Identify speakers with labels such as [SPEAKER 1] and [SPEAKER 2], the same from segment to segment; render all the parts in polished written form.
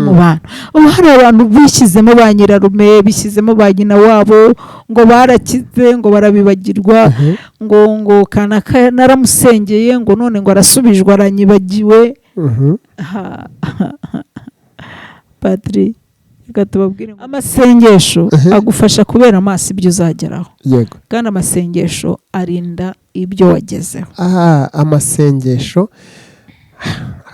[SPEAKER 1] mu bantu ubu hari abantu bishyizemo ba nyirarume bishyizemo ba nyina wabo ngo barakize ngo barabibagirwa ngo kanaka naramusengeye ngo none ngo arasubijwe aranyibagiwe. Patri reka tubabwire amasengesho agufasha kubera amaso ibyo uzageraho.
[SPEAKER 2] Yego.
[SPEAKER 1] Kandi amasengesho arinda ibyo wagezeho.
[SPEAKER 2] Amasengesho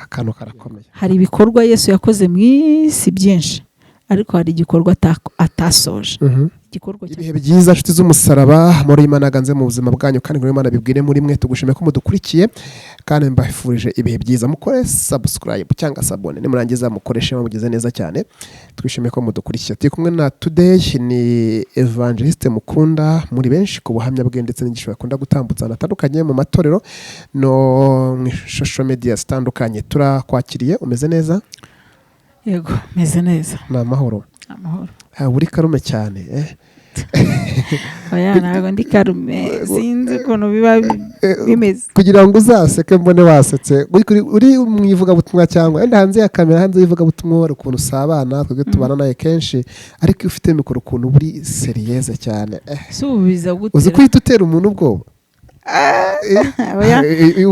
[SPEAKER 2] akantu karakomeye.
[SPEAKER 1] Hari ibikorwa Yesu yakoze mu isi byinshi ariko hari igikorwa atasoje. Igikorwa
[SPEAKER 2] ibihe byiza nshuti z'umusaraba muri Imana ganze mu buzima bwanyu kandi ngo Imana bibwire muri mwe tugushime ko mudukurikiye kandi mbafurije ibihe byiza mukore subscribe cyangwa sabone nimurangiza mukoreshe mugeze neza cyane twishime ko mudukurikiye. Turi kumwe na today ni Evangeliste Mukunda muri benshi ku buhamya bwe ndetse n'ingisho yakunda gutambutsa natandukanye mu matorero no mu social media zitandukanye. Turakwakiriye umeze neza?
[SPEAKER 1] Yego meze neza.
[SPEAKER 2] Na mahoro.
[SPEAKER 1] Amahoro.
[SPEAKER 2] Uri karume cyane
[SPEAKER 1] oya ntabwo ndi karume sinzi ukuntu biba bimeze
[SPEAKER 2] kugira ngo uzaseke mbone wasetse uri mwivuga butumwa cyangwa enda hanze ya kamera hanze yivuga butumwa wari ukuntu usabana twebwe tubana naye kenshi ariko iyo ufite mikoro ukuntu buri serieze cyane
[SPEAKER 1] subiza gutera
[SPEAKER 2] uzi kwita utera umuntu ubwoba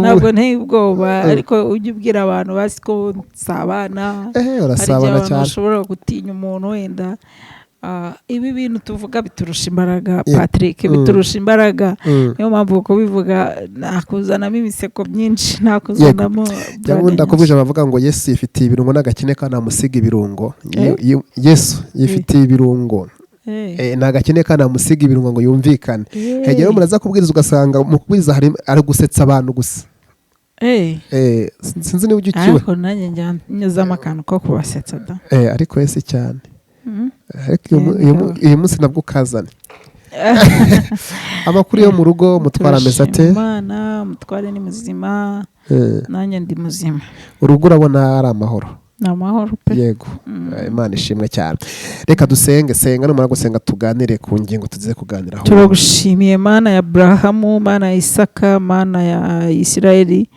[SPEAKER 1] ntabwo nteye ubwoba ariko ujye ubwira abantu basi ko nsabana
[SPEAKER 2] urasabana cyane
[SPEAKER 1] ushobora gutinya umuntu wenda ibi bintu tuvuga biturusha imbaraga Patrick biturusha imbaraga niyo mpamvu uko bivuga nakuzanamo imiseko myinshi nakuzanamo
[SPEAKER 2] yakunda kubije bavuga ngo Yesu yifitiye ibirungo n'agakene kandi amusiga ibirungo Yesu yifitiye ibirungo nagakene kandi amusiga ibirungo ngo yumvikane hegera umuntu aza kubwiriza ugasanga mu kubwiriza ari gusetsa abantu gusa sinzi niba ugikiwe
[SPEAKER 1] ariko nanjye njyanyuzamo akantu ko kubasetsa da
[SPEAKER 2] ariko Yesu cyane ariko uyu munsi nabwo ukazane amakuru yo mu rugo mutwara ameze ate?
[SPEAKER 1] Imana mutware ni muzima nanjye ndi muzima.
[SPEAKER 2] Urugo urabona ari amahoro?
[SPEAKER 1] Ni amahoro pe.
[SPEAKER 2] Yego. Imana ishimwe cyane. Reka dusenge senga numara gusenga tuganire ku ngingo tuzize kuganiraho.
[SPEAKER 1] Turagushimiye Mana ya Abrahamu, Mana ya Isaka, Mana ya Isirayeli,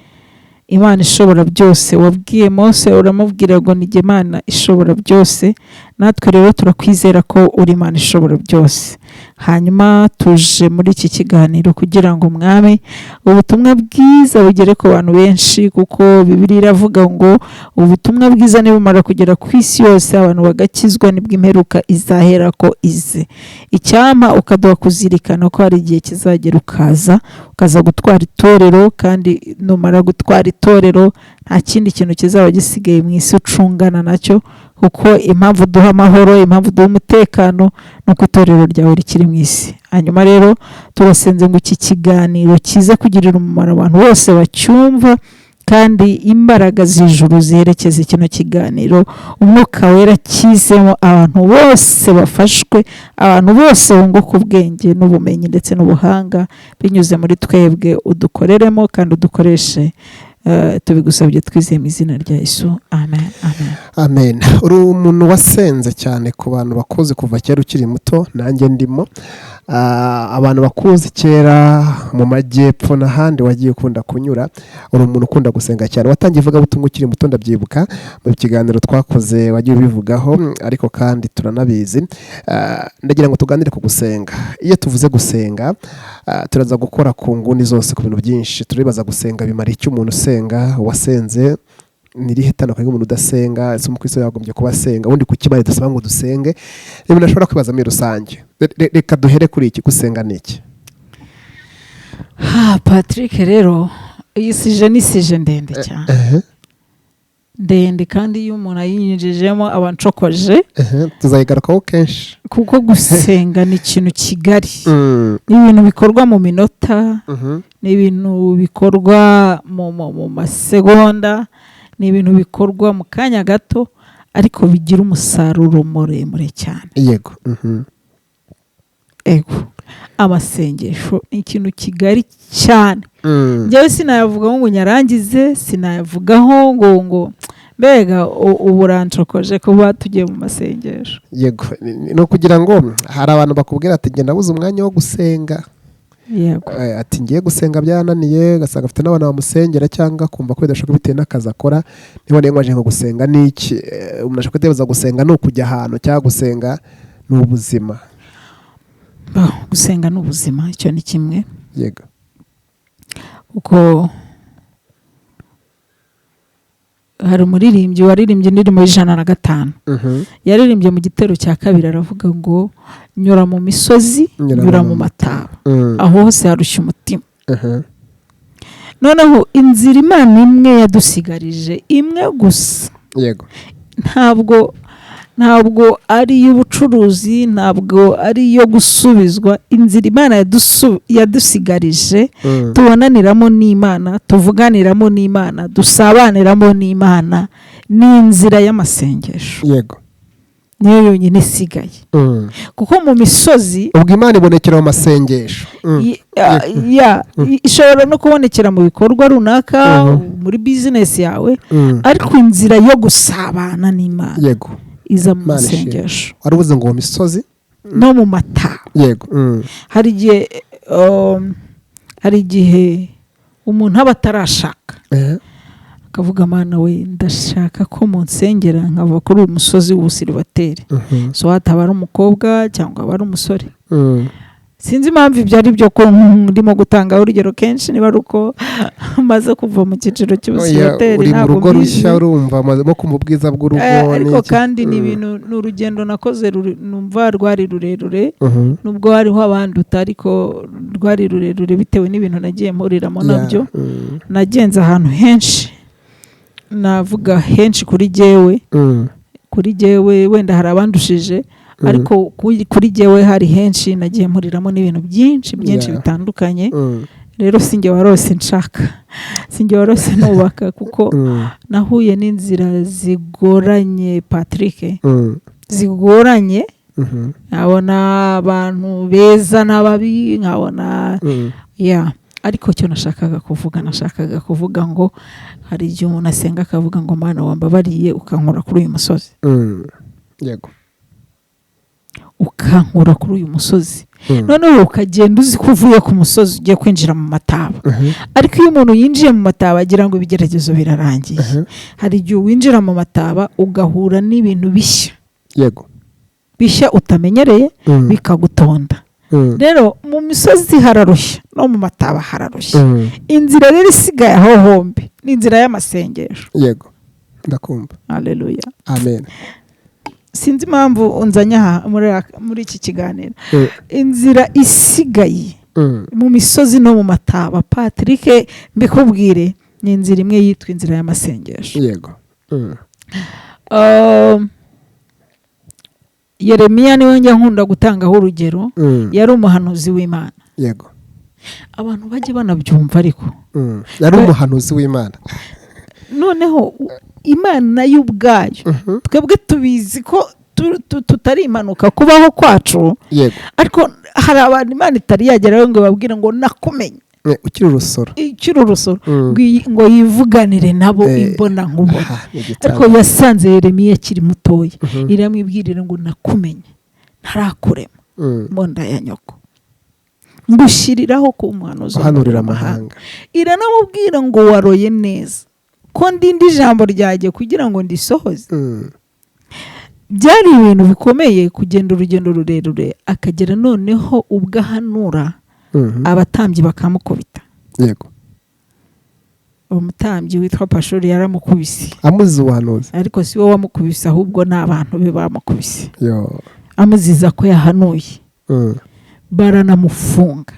[SPEAKER 1] Imana ishobora byose. Wabwiye Mose uramubwira ngo ni Imana ishobora byose, natwe rero turakwizera ko uri Imana ishobora byose. Hanyuma tuje muri iki kiganiro kugira ngo mwami ubutumwa bwiza bugere ku bantu benshi, kuko Bibiliya iravuga ngo ubutumwa bwiza nibumara kugera ku isi yose abantu bagakizwa nibwo imperuka izahera ko ize. Icyama ukaduha kuzirikana ko hari igihe kizagera ukaza gutwara itorero, kandi numara gutwara itorero nta kindi kintu kizaba gisigaye mu isi ucungana nacyo, kuko impamvu duha amahoro, impamvu duha umutekano nuko itorero ryawe rikiri mu isi. Hanyuma rero turasenze ngo iki kiganiro kiza kugirira umumaro abantu bose bacyumva, kandi imbaraga z'ijuru ziherekeza kino kiganiro, umwuka wera kizemo abantu bose bafashwe, abantu bose bunguka ubwenge n'ubumenyi ndetse n'ubuhanga binyuze muri twebwe. Udukoreremo kandi udukoreshe, tubigusabye twizeye mu izina rya Yesu, amen.
[SPEAKER 2] Amen. Uri umuntu wasenze cyane ku bantu bakuzi kuva kera ukiri muto, nanjye ndimo. Abantu bakuzi kera mu majyepfo n'ahandi wagiye ukunda kunyura, uri umuntu ukunda gusenga cyane. Watangiye uvuga butumwa ukiri muto, ndabyibuka mu kiganiro twakoze wagiye ubivugaho, ariko kandi turanabizi. Ndagira ngo tuganire ku gusenga. Iyo tuvuze gusenga, turaza gukora ku nguni zose ku bintu byinshi. Turibaza gusenga bimara iki umuntu usenga, wasenze nirihe tandukaniro umuntu udasenga, ese umukristo yagombye kuba asenga, ubundi kukimara dusaba ngo dusenge. Rero nashobora kwibaza muri rusange. Reka duhere kuri iki, gusenga ni iki?
[SPEAKER 1] Patrick, rero iyi sije ndende cyane. Ndende, kandi iyo umuntu ayinyujijemo abancokoje.
[SPEAKER 2] Tuzayigarukaho kenshi.
[SPEAKER 1] Kuko gusenga ni ikintu kigari. Ni ibintu bikorwa mu minota, ni ibintu bikorwa mu masegonda, ni ibintu bikorwa mu kanya gato, ariko bigira umusaruro muremure cyane.
[SPEAKER 2] Yego.
[SPEAKER 1] Ego. Amasengesho ni ikintu kigari cyane. Njyewe sinayavugaho ngo nyarangize, sinayavugaho ngo mbega uburancokoje kuba tugiye mu masengesho.
[SPEAKER 2] Yego. No kugira ngo hari abantu bakubwira ati ngenda buze umwanya wo gusenga.
[SPEAKER 1] yego
[SPEAKER 2] ati ngiye gusenga byananiye, ugasanga afite n'abantu bamusengera cyangwa kumva ko bidashoboka bitewe n'akazi akora, niba niyo ngo gusenga ni iki? Umuntu ashobora kutekereza gusenga ni ukujya ahantu, cyangwa gusenga ni ubuzima.
[SPEAKER 1] Gusenga ni ubuzima, icyo ni kimwe.
[SPEAKER 2] Yego.
[SPEAKER 1] Kuko hari umuririmbyi waririmbye indirimbo y'105, yaririmbye mu gitero cya kabiri aravuga ngo nyura mu misozi, nyura mu mataba, aho hose harushya umutima. Noneho inzira Imana imwe yadusigarije, imwe gusa.
[SPEAKER 2] Yego.
[SPEAKER 1] Ntabwo ari iy'ubucuruzi, ntabwo ari iyo gusubizwa. Inzira Imana yadusigarije tubonaniramo n'Imana, tuvuganiramo n'Imana, dusabaniramo n'Imana, ni inzira y'amasengesho.
[SPEAKER 2] Yego.
[SPEAKER 1] Niyo yonyine isigaye. Kuko mu misozi
[SPEAKER 2] ubwo Imana ibonekera mu masengesho.
[SPEAKER 1] ishobora no kubonekera mu bikorwa runaka, muri business yawe, ariko inzira yo gusabana n'Imana
[SPEAKER 2] yego
[SPEAKER 1] iza mu masengesho.
[SPEAKER 2] Waravuze ngo mu misozi
[SPEAKER 1] no mu mataba.
[SPEAKER 2] Yego.
[SPEAKER 1] Hari igihe umuntu aba atarashaka akavuga Mana we ndashaka ko munsengera nkava kuri uyu musozi w'ubusiribateri. So hataba ari umukobwa cyangwa aba ari umusore. Sinzi impamvu ibyo ari byo ko ndimo gutanga urugero kenshi, niba ari uko maze kuva mu cyiciro cy'ubusiribateri
[SPEAKER 2] ntabwo rugo rushya urumva mo kumubwiza bw'urugo.
[SPEAKER 1] Ariko kandi ni ibintu, ni urugendo nakoze numva rwari rurerure, nubwo hariho abandi ariko rwari rurerure bitewe n'ibintu nagiye mpuriramo nabyo. Nagenze ahantu henshi, navuga henshi kuri jyewe wenda hari abandushije, ariko kuri jyewe hari henshi nagiye mpuriramo n'ibintu byinshi bitandukanye. Rero sinjye warose nshaka, sinjye warose nubaka, kuko nahuye n'inzira zigoranye Patrick, zigoranye. Nkabona abantu beza n'ababi, nkabona ariko cyo nashakaga kuvuga ngo hari igihe umuntu asenga akavuga ngo Mana wambabariye ukankura kuri uyu musozi.
[SPEAKER 2] Yego.
[SPEAKER 1] Ukankura kuri uyu musozi. Noneho ukagenda uzi ko uvuye ku musozi ugiye kwinjira mu mataba. Ariko iyo umuntu yinjiye mu mataba agira ngo ibigeragezo birarangiye. Hari igihe winjira mu mataba ugahura n'ibintu bishya.
[SPEAKER 2] Yego.
[SPEAKER 1] Bishya utamenyereye, bikagutonda. Rero mu misozi hararushya no mu mataba hararushya. Inzira rero isigaye aho hombi ni inzira y'amasengesho.
[SPEAKER 2] Yego. Ndakumva.
[SPEAKER 1] Haleluya.
[SPEAKER 2] Amen.
[SPEAKER 1] Sinzi impamvu unzanya muri iki kiganiro. Inzira isigaye mu misozi no mu mataba Patrick, mbikubwire, ni inzira imwe yitwa inzira y'amasengesho.
[SPEAKER 2] Yego.
[SPEAKER 1] Yeremiya niwe njya nkunda gutangaho urugero. Yari umuhanuzi w'Imana.
[SPEAKER 2] Yego.
[SPEAKER 1] Abantu bajye banabyumva ariko.
[SPEAKER 2] Yari umuhanuzi w'Imana.
[SPEAKER 1] Noneho Imana y'ubwayo twebwe tubizi ko tutari impanuka kubaho kwacu.
[SPEAKER 2] Yego.
[SPEAKER 1] Ariko hari abantu Imana itari yageraho ngo babwire ngo nakumenye
[SPEAKER 2] ukiri urusoro,
[SPEAKER 1] ngo yivuganire nabo imbona nkubona. Ariko yasanze Yeremiya akiri mutoya, iramwibwirira ngo nakumenye ntarakurema mu nda ya nyoko, ngushyiriraho ko umuhanuzi
[SPEAKER 2] uhanurira amahanga.
[SPEAKER 1] Iranamubwira ngo waroye neza ko ndindi ijambo ryaje kugira ngo ndisohoze. Byari ibintu bikomeye kugenda urugendo rurerure, akagera noneho ubwo ahanura abatambyi bakamukubita.
[SPEAKER 2] Yego.
[SPEAKER 1] Umutambyi witwa Pashuri yaramukubise,
[SPEAKER 2] amuzi ubuhanuzi,
[SPEAKER 1] ariko si we wamukubise, ahubwo n'abantu be bamukubise.
[SPEAKER 2] Amuziza
[SPEAKER 1] ko yahanuye. Baranamufunga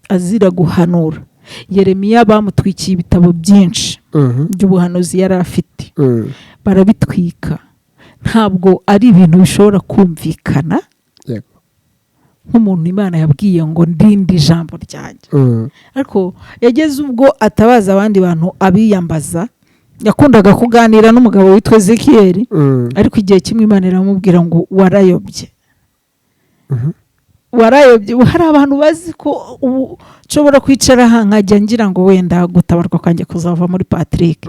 [SPEAKER 1] azira guhanura. Yeremiya bamutwikiye ibitabo byinshi by'ubuhanuzi yari afite, barabitwika. Ntabwo ari ibintu bishobora kumvikana nk'umuntu Imana yabwiye ngo ndindi ijambo ryanjye. Ariko yageze ubwo atabaza abandi bantu abiyambaza. Yakundaga kuganira n'umugabo witwa Ezekiyeli, ariko igihe kimwe Imana iramubwira ngo warayobye. Hari abantu bazi ko ubu nshobora kwicara aha nkajya ngira ngo wenda gutabarwa kwanjye kuzava muri Patrick,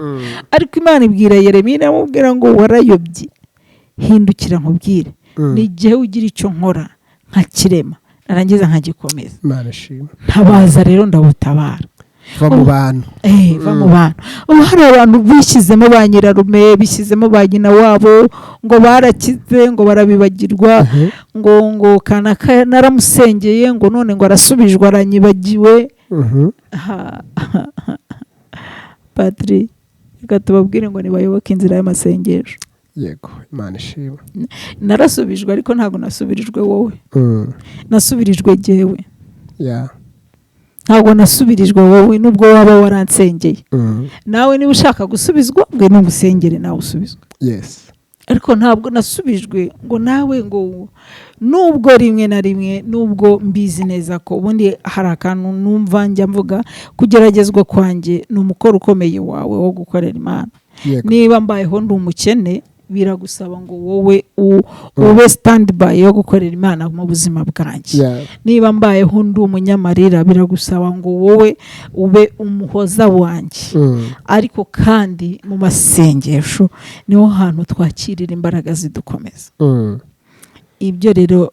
[SPEAKER 1] ariko Imana ibwira Yeremiya iramubwira ngo warayobye, hindukira nkubwire, ni igihe ugira icyo nkora nka kirema narangiza nkagikomeza.
[SPEAKER 2] Imana ishimwe.
[SPEAKER 1] Ntabaza rero ndabutabara.
[SPEAKER 2] Va mu bantu.
[SPEAKER 1] Va mu bantu. Ubu hari abantu bishyizemo ba nyirarume, bishyizemo ba nyina wabo, ngo barakize, ngo barabibagirwa, ngo kanaka naramusengeye, ngo none ngo arasubijwe aranyibagiwe. Patri, reka tubabwire ngo nibayoboke inzira y'amasengesho.
[SPEAKER 2] Yego, Imana ishimwe.
[SPEAKER 1] Narasubijwe ariko ntabwo nasubirijwe wowe. Nasubirijwe jyewe. Ntabwo nasubirijwe wowe nubwo waba waransengeye. Nawe niba ushaka gusubizwa ngo n'umusengere nawe usubizwe.
[SPEAKER 2] Yes.
[SPEAKER 1] Ariko ntabwo nasubijwe ngo nawe ngo nubwo rimwe na rimwe nubwo mbizi neza ko ubundi hari akantu numva njya mvuga kugeragezwa kwanjye ni umukoro ukomeye wawe wo gukorera Imana. Niba mbayeho ndi umukene biragusaba ngo wowe ube standby yo gukorera Imana mu buzima bwanjye. Niba mbayeho ndi umunyamarira biragusaba ngo wowe ube umuhoza wanjye. Ariko kandi mu masengesho niho hantu twakirira imbaraga zidukomeza. Ibyo rero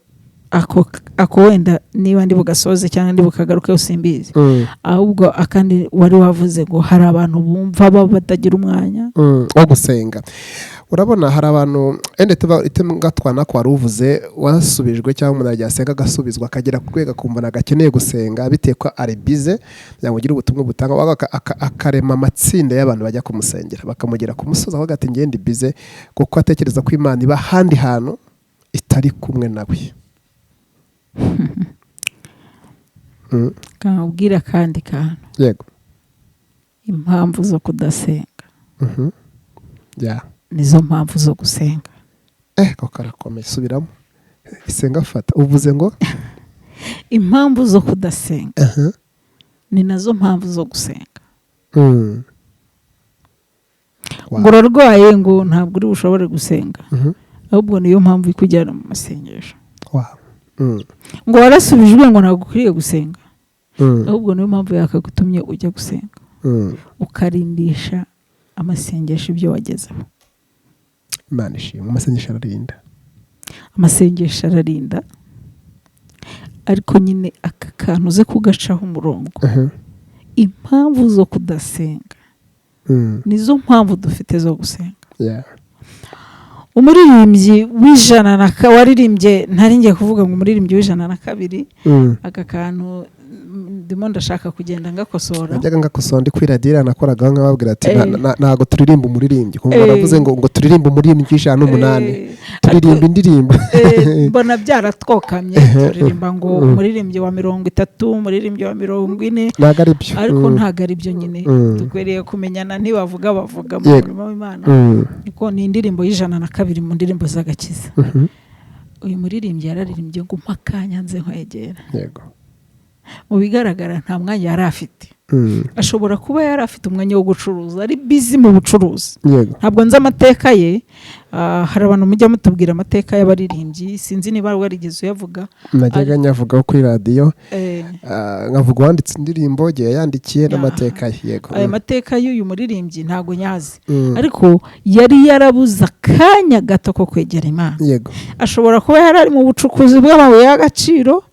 [SPEAKER 1] ako wenda niba ndi bugasoze cyangwa ndi bukagaruke usimbizi. Ahubwo akandi wari wavuze ngo hari abantu bumva batagira umwanya
[SPEAKER 2] wo gusenga. Urabona hari abantu itemgatwana ko waruvuze wasubijwe cyangwa umuntu yasenga agasubizwa akagera ku rwego akumva nagakeneye gusenga bitekwa ari bize cyangwa ugira ubutumwa butanga akarema amatsinda y'abantu bajya kumusengera bakamugera ku musozi aho gati ngende bize kuko atekereza ko Imana iba handi hantu itari kumwe nawe.
[SPEAKER 1] Kabwira kandi kantu.
[SPEAKER 2] Yego.
[SPEAKER 1] Impamvu zo kudasenga. Nizo mpamvu zo gusenga.
[SPEAKER 2] Ko karakomeye subiramo. Isenga fata uvuze ngo
[SPEAKER 1] impamvu zo kudasenga. Ni nazo mpamvu zo gusenga. Ngo urarwaye ngo ntabwo uri bushobore gusenga. Ahubwo niyo mpamvu ikujyana mu masengesho. Ngo warasubijwe ngo ntabwo ukwiye gusenga. Ahubwo niyo mpamvu yakagutumye ujya gusenga. Ukarindisha amasengesho ibyo wagezeho.
[SPEAKER 2] Imana ishimwe. Amasengesho ararinda.
[SPEAKER 1] Amasengesho ararinda. Ariko nyine aka kantu uze kugacaho umurongo. Impamvu zo kudasenga nizo mpamvu dufite zo gusenga. Umuririmbyi w'ijana waririmbye ntari ngiye kuvuga ngo umuririmbyi w'ijana na kabiri aka kantu ndimo ndashaka kugenda ngakosora.
[SPEAKER 2] Najyaga ngakosora ndi kwiradira nakoraga nkababwira ati nago turirimba umuririmbyi kumva baravuze ngo turirimba umuririmbyi ijana n'umunani turirimba indirimbo
[SPEAKER 1] mbona byaratwokamye turirimba ngo umuririmbyi wa 30 umuririmbyi wa 40
[SPEAKER 2] naga ari byo
[SPEAKER 1] ariko ntago ari byo nyine dukwereye kumenyana ntibavuga bavuga mu murimo w'Imana niko ni indirimbo y'ijana na kabiri mu ndirimbo z'agakiza. Uyu muririmbyi yararirimbye ngo mpakanya nze nkwegera.
[SPEAKER 2] Yego.
[SPEAKER 1] Mu bigaragara nta mwanya yari afite. Ashobora kuba yari afite umwanya wo gucuruza ari busy mu bucuruzi. Ntabwo nzi amateka ye. Hari abantu mujya mutubwira amateka y'abaririmbyi sinzi niba warigeze uyavuga.
[SPEAKER 2] Najyaga nyavuga kuri radio nkavuga wanditse indirimbo giye yandikiye n'amateka ye. Yego.
[SPEAKER 1] Ayo mateka y'uyu muririmbyi ntago nyazi. Ariko yari yarabuza kanya gato ko kwegera Imana.
[SPEAKER 2] Yego.
[SPEAKER 1] Ashobora kuba yari ari mu bucukuzi bw'amabuye y'agaciro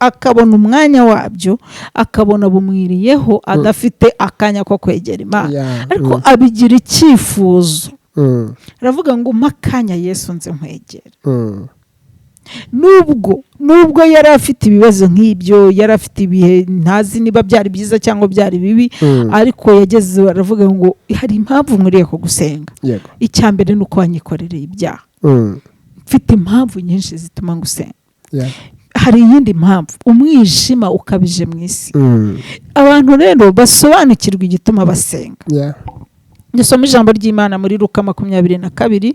[SPEAKER 1] akabona umwanya wabyo akabona bumwiriyeho adafite akanya ko kwegera Imana. Ariko abigira icyifuzo. Aravuga ngo makanya Yesu nze nkwegera. Nubwo yari afite ibibazo nk'ibyo yari afite ibihe ntazi niba byari byiza cyangwa byari bibi ariko yageze aravuga ngo hari impamvu nkuriye ko gusenga. Icyambere nuko wanyikorereye ibyaha. Mfite impamvu nyinshi zituma ngusenga. Hari iyindi mpamvu umwijima ukabije mu isi. Abantu rero basobanukirwa igituma basenga. Dusome ijambo ry'Imana muri Luka 22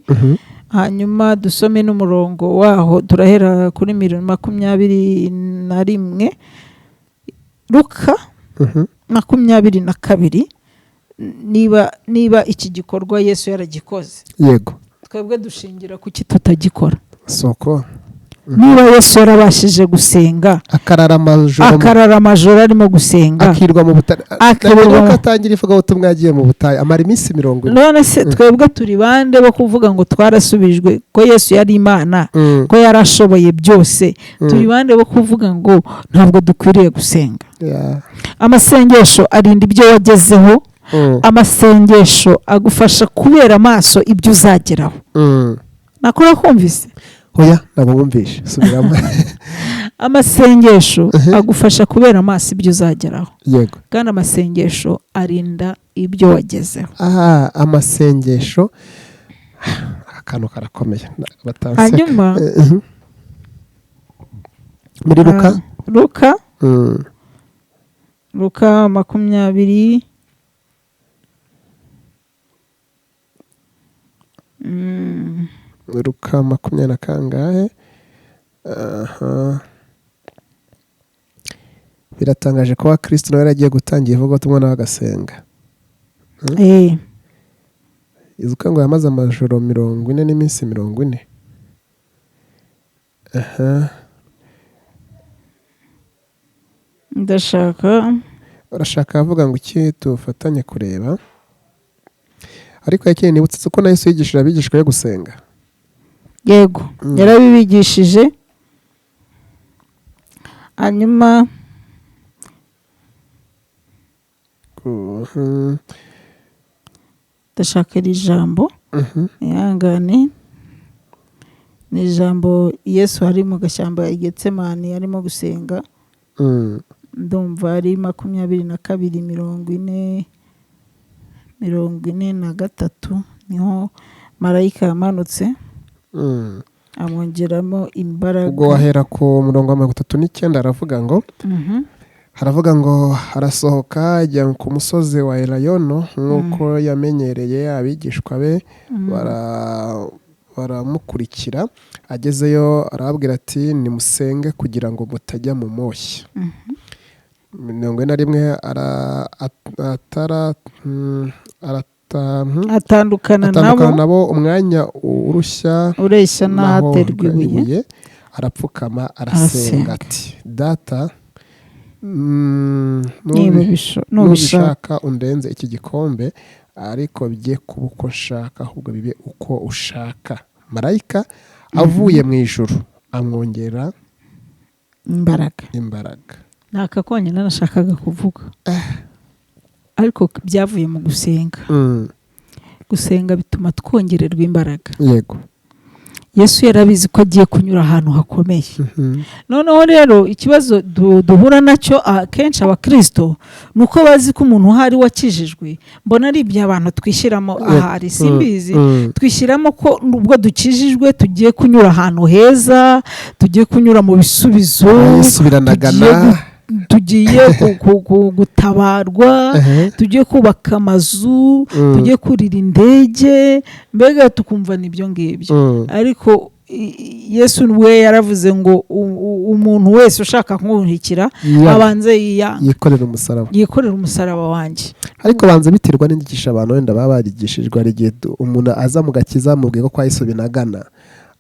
[SPEAKER 1] hanyuma dusome n'umurongo waho turahera kuri 21. Luka 22 niba iki gikorwa Yesu yaragikoze.
[SPEAKER 2] Yego.
[SPEAKER 1] Twebwe dushingira kuki tutagikora.
[SPEAKER 2] Soko
[SPEAKER 1] niba Yesu yarabashije gusenga
[SPEAKER 2] akarara
[SPEAKER 1] amajoro arimo gusenga,
[SPEAKER 2] akirwa mu butayu, atangira ivugabutumwa yagiye mu butayu amara iminsi 40.
[SPEAKER 1] none se twebwe turi bande bo kuvuga ngo twarasubijwe ko Yesu yari Imana, ko yarashoboye byose? Turi bande bo kuvuga ngo ntabwo dukwiriye gusenga? Amasengesho arinda ibyo wagezeho. Amasengesho agufasha kubera amaso ibyo uzageraho. Nakora kumvise?
[SPEAKER 2] Oya, ntabwo wumvishe, subiramo.
[SPEAKER 1] Amasengesho agufasha kubera amaso ibyo uzageraho.
[SPEAKER 2] Yego.
[SPEAKER 1] Kandi amasengesho arinda ibyo wagezeho.
[SPEAKER 2] Amasengesho akantu karakomeye batanseka.
[SPEAKER 1] Hanyuma
[SPEAKER 2] muri
[SPEAKER 1] Luka 20
[SPEAKER 2] Luka 20 na kangahe? Biratangaje ko wa Kristo nawe yaragiye gutangira ivugabutumwa nawe agasenga. Izuka ngo yamaze amajoro 40 n'iminsi 40. Urashaka avuga ngo iki tufatanye kureba? Ariko yakeye nibutse ko na Yesu yigishije abigishwa yo gusenga.
[SPEAKER 1] Yego, yarabibigishije. Hanyuma ndashaka iri jambo, ihangane. Ni ijambo Yesu ari mu gashyamba i Getsemani arimo gusenga. Ndumva ari 22:43 niho marayika yamanutse amwongeramo imbaraga.
[SPEAKER 2] Ubwo wahera ku murongo wa 39 aravuga ngo haravuga ngo arasohoka ajya ku musozi wa Elayono nk'uko yamenyereye abigishwa be, baramukurikira. Agezeyo arababwira ati nimusenge kugira ngo mutajya mu moshya. 41
[SPEAKER 1] atandukana
[SPEAKER 2] nabo umwanya ureshya n'ahaterwa ibuye. Arapfukama arasenga ati data, nubishaka undenze iki gikombe, ariko bye kuba uko nshaka ahubwo bibe uko ushaka. Marayika avuye mu ijuru amwongera imbaraga.
[SPEAKER 1] Nakakonyine nashakaga kuvuga, ariko byavuye mu gusenga. Gusenga bituma twongererwa imbaraga.
[SPEAKER 2] Yego.
[SPEAKER 1] Yesu yarabizi ko agiye kunyura ahantu hakomeye. Noneho rero ikibazo duhura nacyo akenshi abakristo nuko bazi ko umuntu hari wakijijwe, mbona ari ibyo abantu twishyiramo ahari, simbizi. Twishyiramo ko ubwo dukijijwe tugiye kunyura ahantu heza, tugiye kunyura mu bisubizo, tugiye gutabarwa, tugiye kubaka amazu, tugiye kurira indege, mbega tukumva nibyo ngibyo. Ariko Yesu we yaravuze ngo umuntu wese ushaka kunkurikira abanze yikorera umusaraba wanjye.
[SPEAKER 2] Ariko banze bitirwa n'inyigisho abantu wenda baba barigishijwe. Ari igihe umuntu aza mu gakiza mubwiye ko kwa Yesu binagana,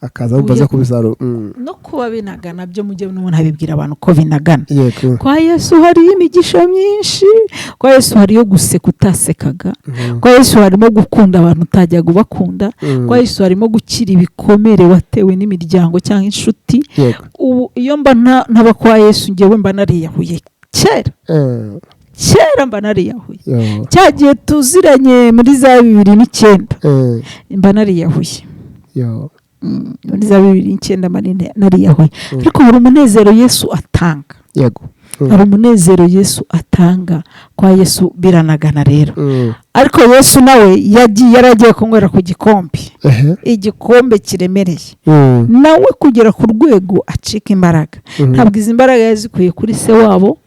[SPEAKER 2] akaza mbaza kubizaro
[SPEAKER 1] no kuba binagana byo mujye n'umuntu abibwira abantu ko binagana. Kwa Yesu hari imigisha myinshi. Kwa Yesu hari yo guseka utasekaga. Kwa Yesu harimo gukunda abantu utajyaga ubakunda. Kwa Yesu harimo gukira ibikomere watewe n'imiryango cyangwa inshuti. Ubu iyo mba ntaba kwa Yesu ngewe mba nariyahuye kera mba nariyahuye. Cyagiye tuziranye muri za 2009 mba nariyahuye. Muri za 2009 nariyahuye. Ariko hari umunezero Yesu atanga.
[SPEAKER 2] Yego.
[SPEAKER 1] Hari umunezero Yesu atanga. Kwa Yesu biranagana rero. Ariko Yesu nawe yaragiye kunywera ku gikombe. Igikombe kiremereye. Nawe kugera ku rwego acika imbaraga. Ntabwo izi imbaraga yazikuye kuri se wabo,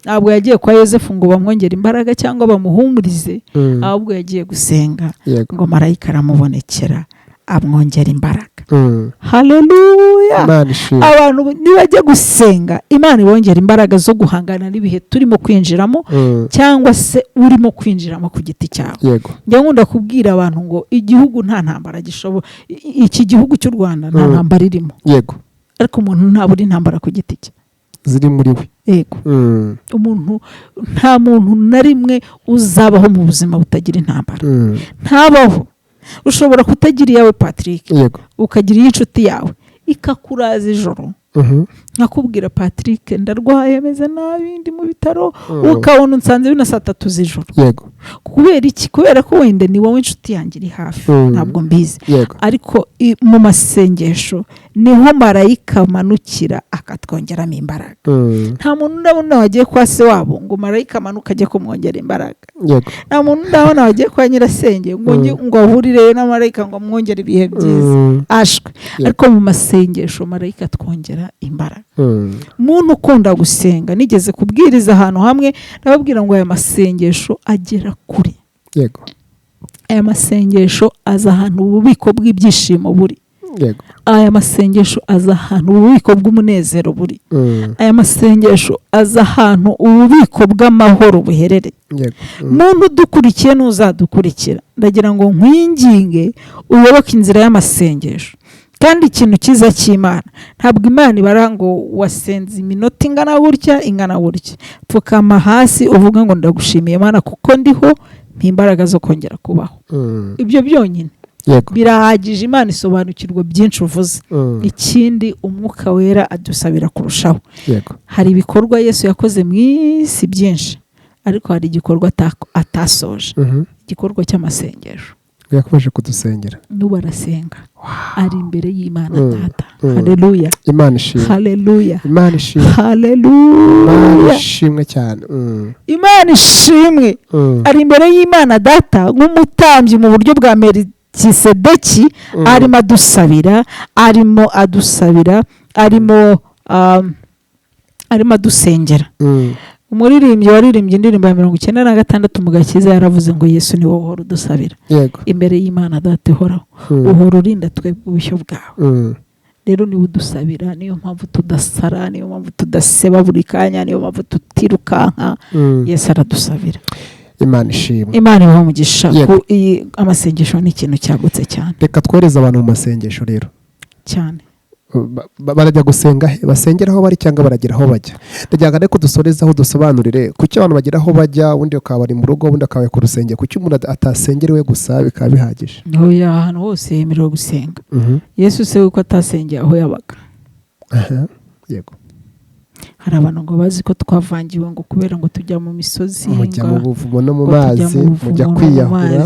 [SPEAKER 1] ntabwo yagiye kwa Yosefu ngo bamwongere imbaraga cyangwa bamuhumurize, ahubwo yagiye gusenga ngo marayika aramubonekera amwongera imbaraga. Haleluya. Abantu nibajya gusenga Imana ibongera imbaraga zo guhangana n'ibihe turimo kwinjiramo cyangwa se urimo kwinjiramo ku giti cyawe. Njye nkunda kubwira abantu ngo igihugu nta ntambara gishoboye. Iki gihugu cy'u Rwanda nta ntambara irimo.
[SPEAKER 2] Yego.
[SPEAKER 1] ariko umuntu ntabura intambara ku giti cye
[SPEAKER 2] ziri muri we.
[SPEAKER 1] yego umuntu nta muntu na rimwe uzabaho mu buzima butagira intambara ntabaho. ushobora kutagira iyawe Patrick
[SPEAKER 2] yego
[SPEAKER 1] ukagira iy'inshuti yawe ikakuraza ijoro nkakubwira Patrick ndarwaye meze nabi ndi mu bitaro ukabona unsanze bina saa 3 z'ijoro.
[SPEAKER 2] yego
[SPEAKER 1] kubera iki? kubera ko wenda ni wowe inshuti yanjye iri hafi ntabwo mbizi, ariko mu masengesho niho marayika manukira akatwongeramo imbaraga. nta muntu ndabona wagiye kwa se wabo ngo marayika amanuka ajye kumwongera imbaraga. nta muntu ndabona wagiye kwa nyirasenge ngo ahurireyo na marayika ngo amwongere ibihe byiza ashwe. ariko mu masengesho marayika twongera imbaraga. muntu ukunda gusenga, nigeze kubwiriza ahantu hamwe nababwira ngo aya masengesho agera kure.
[SPEAKER 2] yego
[SPEAKER 1] aya masengesho aza ahantu ububiko bw'ibyishimo buri.
[SPEAKER 2] yego
[SPEAKER 1] aya masengesho aza ahantu ububiko bw'umunezero buri. aya masengesho aza ahantu ububiko bw'amahoro buherereye. muntu udukurikiye n'uzadukurikira, ndagira ngo nkwinginge uyoboke inzira y'amasengesho. kandi ikintu cyiza cy'Imana, ntabwo Imana ibara ngo wasenze iminota ingana gutya pfukama hasi uvuga ngo ndagushimiye Imana kuko ndiho n'imbaraga zo kongera kubaho. ibyo byonyine birahagije. Imana isobanukirwa byinshi uvuze. ikindi umwuka wera adusabira kurushaho. hari ibikorwa Yesu yakoze mu isi byinshi, ariko hari igikorwa atasoje, igikorwa cy'amasengesho.
[SPEAKER 2] yakomeje kudusengera.
[SPEAKER 1] n'ubu arasenga ari imbere y'Imana Data. haleluya.
[SPEAKER 2] Imana ishimwe.
[SPEAKER 1] haleluya.
[SPEAKER 2] Imana ishimwe.
[SPEAKER 1] haleluya.
[SPEAKER 2] Imana ishimwe cyane.
[SPEAKER 1] Imana ishimwe. ari imbere y'Imana Data nk'umutambyi mu buryo bwa Melikisedeki, arimo adusabira, arimo adusengera. umuririmbyi waririmbye indirimbo ya 96 mu Gakiza yaravuze ngo Yesu ni wowe uhora udusabira imbere y'Imana Data ihoraho. uhora urinda twebwe ubushyo bwawe. rero niwe udusabira, niyo mpamvu tudasara, niyo mpamvu tudaseba buri kanya, niyo mpamvu tutirukanka. Yesu aradusabira.
[SPEAKER 2] Imana ishimwe.
[SPEAKER 1] Imana ibahe umugisha. amasengesho ni ikintu cyagutse cyane.
[SPEAKER 2] reka twohereze abantu mu masengesho rero
[SPEAKER 1] cyane.
[SPEAKER 2] barajya gusenga basengera aho bari cyangwa baragira aho bajya. ndagira ngo dusoreze aho dusobanurire kuki abantu bagira aho bajya, undi ukaba ari mu rugo, undi akaba ku rusengero, kuki umuntu atasengerewe gusa bikaba bihagije.
[SPEAKER 1] oya, ahantu hose yemerewe gusenga. Yesu se uko atasengeye aho yabaga.
[SPEAKER 2] yego.
[SPEAKER 1] hari abantu ngo bazi ko twavangiwe ngo kubera ngo tujya mu misozi,
[SPEAKER 2] mujya mu buvumo no mu mazi, mujya kwiyahura,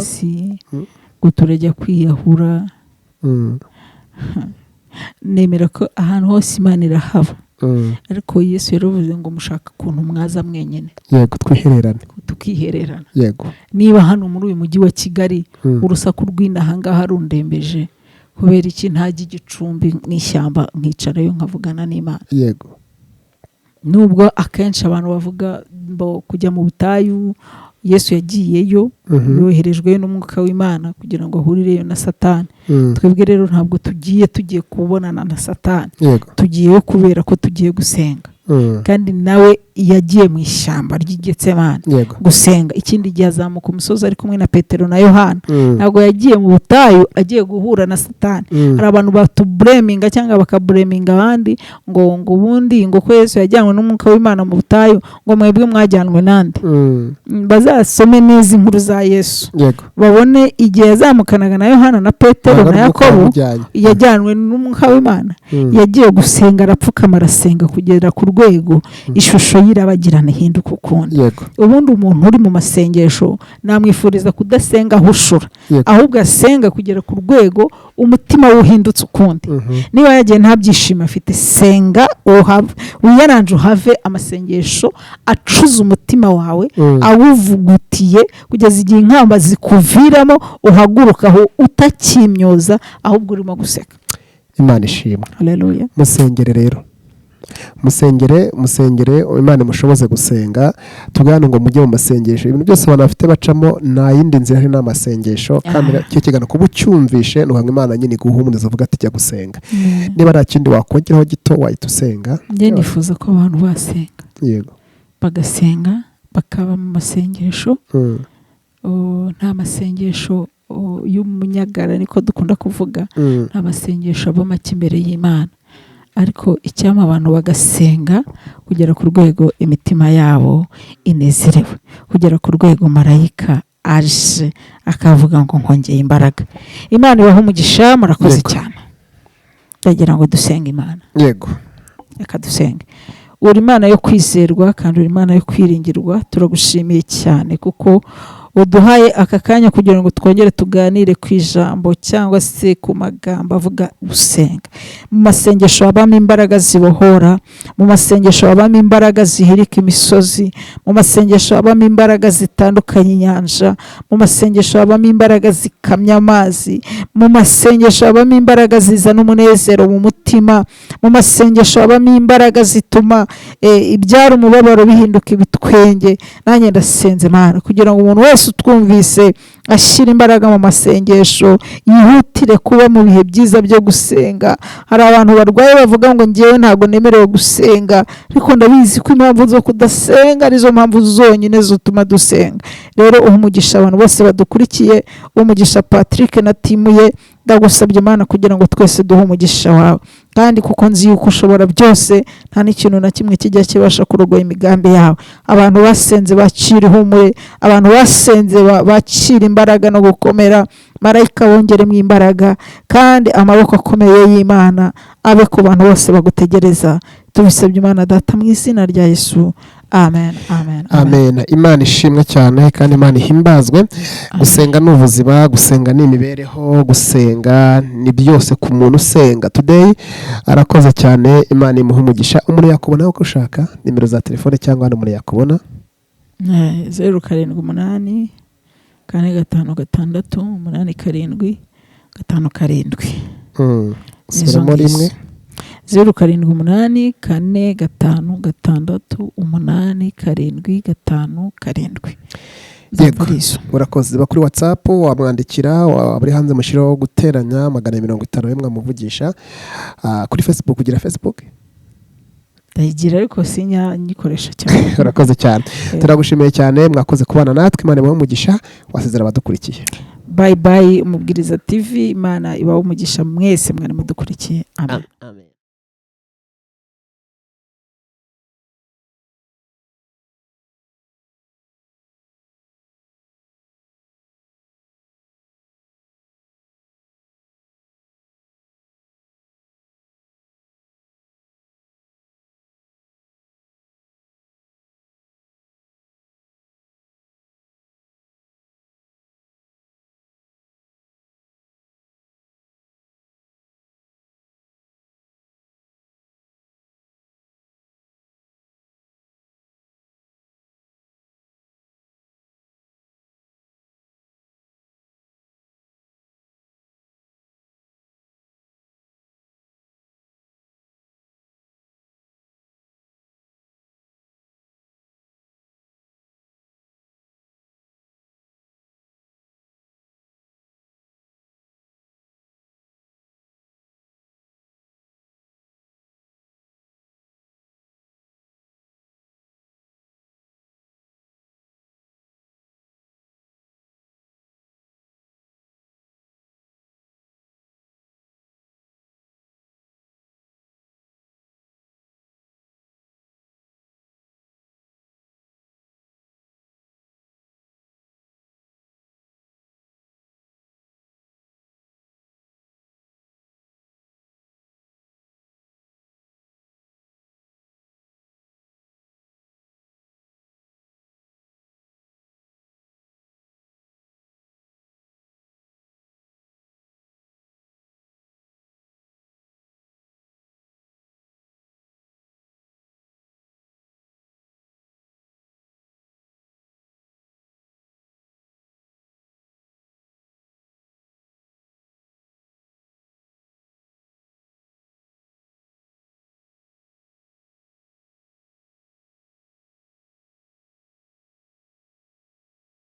[SPEAKER 1] ngo turajya kwiyahura. nemera ko ahantu hose Imana irahaba, ariko Yesu yaravuze ngo mushaka ukuntu mwaza mwenyine.
[SPEAKER 2] yego.
[SPEAKER 1] tukihererana.
[SPEAKER 2] yego.
[SPEAKER 1] niba hano muri uyu mujyi wa Kigali urusaku rw'inahangaha rundembeje, kubera iki ntajya igicumbi mu ishyamba nkicarayo nkavugana n'Imana?
[SPEAKER 2] yego.
[SPEAKER 1] nubwo akenshi abantu bavuga ngo kujya mu butayu, Yesu yagiyeyo yoherejwe n'umwuka w'Imana kugira ngo ahurireyo na Satani. twebwe rero ntabwo tugiye kubonana na Satani, tugiyeyo kubera ko tugiye gusenga. kandi nawe yagiye mu ishyamba ry'Getsemane gusenga. ikindi gihe azamuka umusozi ari kumwe na Petero na Yohana. ntabwo yagiye mu butayu agiye guhura na Satani. hari abantu batubureminga cyangwa bakabureminga abandi ngo ubundi ngo ko Yesu yajyanwe n'umwuka w'Imana mu butayu, ngo mwebwe mwajyanwe nande. bazasome neza inkuru za Yesu babone igihe yazamukanaga na Yohana na Petero na Yakobo yajyanwe n'umwuka w'Imana. yagiye gusenga, arapfukama arasenga kugera ku rwego ishusho y'irabagirana ihinduka ukundi. ubundi umuntu uri mu masengesho namwifuriza kudasenga ahushura, ahubwo asenga kugera ku rwego umutima wuhindutse ukundi. niba yagiye nta byishimo afite, senga wiyaranje uhave. amasengesho acuza umutima wawe, awuvugutiye kugeza igihe inkamba zikuviramo uhagurukaho utakimyoza, ahubwo urimo guseka.
[SPEAKER 2] Imana ishimwe.
[SPEAKER 1] haleluya.
[SPEAKER 2] musengere rero, musengere Imana mushoboze gusenga. tugana ngo mujye mu masengesho. ibintu byose abantu bafite bacamo nta yindi nzira hari n'amasengesho. kandi cyo kigana kuba ucyumvishe nuhanga Imana nyine guhumuriza uvuga ati jya gusenga. niba nta kindi wakongeraho gito wahita usenga.
[SPEAKER 1] njye nifuza ko abantu basenga,
[SPEAKER 2] yego,
[SPEAKER 1] bagasenga bakaba mu masengesho. nta masengesho y'umunyagara niko dukunda kuvuga. nta masengesho aba make imbere y'Imana, ariko icyama abantu bagasenga kugera ku rwego imitima yabo inezerewe, kugera ku rwego marayika aje akavuga ngo nkongeye imbaraga. Imana ibaha umugisha, murakoze cyane. Ndagira ngo dusenge Imana.
[SPEAKER 2] Yego,
[SPEAKER 1] reka dusenge. Uri Imana yo kwizerwa kandi uri Imana yo kwiringirwa, turagushimiye cyane kuko uduhaye aka kanya kugira ngo twongere tuganire ku ijambo cyangwa se ku magambo avuga gusenga. Mu masengesho habamo imbaraga zibohora, mu masengesho habamo imbaraga zihirika imisozi, mu masengesho habamo imbaraga zitandukanye inyanja, mu masengesho habamo imbaraga zikamya amazi, mu masengesho habamo imbaraga zizana umunezero mu mutima, mu masengesho habamo imbaraga zituma ibyara umubabaro bihinduka ibitwenge. Nanjye ndasenze Mana kugira ngo umuntu wese utwumvise ashyira imbaraga mu masengesho, yihutire kuba mu bihe byiza byo gusenga. Hari abantu barwaye bavuga ngo ngewe ntabwo nemerewe gusenga, ariko ndabizi ko impamvu zo kudasenga arizo mpamvu zonyine zituma dusenga. Rero umugisha abantu bose badukurikiye, umugisha Patrick na timu ye, ndagusabye Mana kugira ngo twese duhe umugisha wawe, kandi kuko nzi yuko ushobora byose, nta n'ikintu na kimwe kijya kibasha kurogoya imigambi yawe. Abantu basenze bakira ihumure, abantu basenze bakira imbaraga no gukomera. Marayika wongeremo imbaraga kandi amaboko akomeye y'Imana abe ku bantu bose bagutegereza. Tubisabye Imana Data mu izina rya Yesu, amen, amen,
[SPEAKER 2] amen. Imana ishimwe cyane kandi Imana ihimbazwe. Gusenga ni ubuzima, gusenga ni imibereho, gusenga ni byose ku muntu usenga. Today arakoze cyane, Imana imuha umugisha. Umuntu yakubona uko ushaka, nimero za telefone cyangwa hano umuntu yakubona
[SPEAKER 1] 078 456 8 7
[SPEAKER 2] Siramo rimwe
[SPEAKER 1] 078 456 8 7.
[SPEAKER 2] Urakoze. Bakuri WhatsApp wamwandikira, wabari hanze mushiraho guteranya 250 yemwe muvugisha. Kuri Facebook ugira Facebook?
[SPEAKER 1] Ndayigira ariko sinya nyikoresha cyane.
[SPEAKER 2] Urakoze cyane. Turagushimiye cyane, mwakoze kubana natwe. Imana ibahe umugisha, wasezera abadukurikiye.
[SPEAKER 1] Bye bye. Umubwiriza TV, Imana ibahe umugisha mwese mwari mudukurikiye. Amen.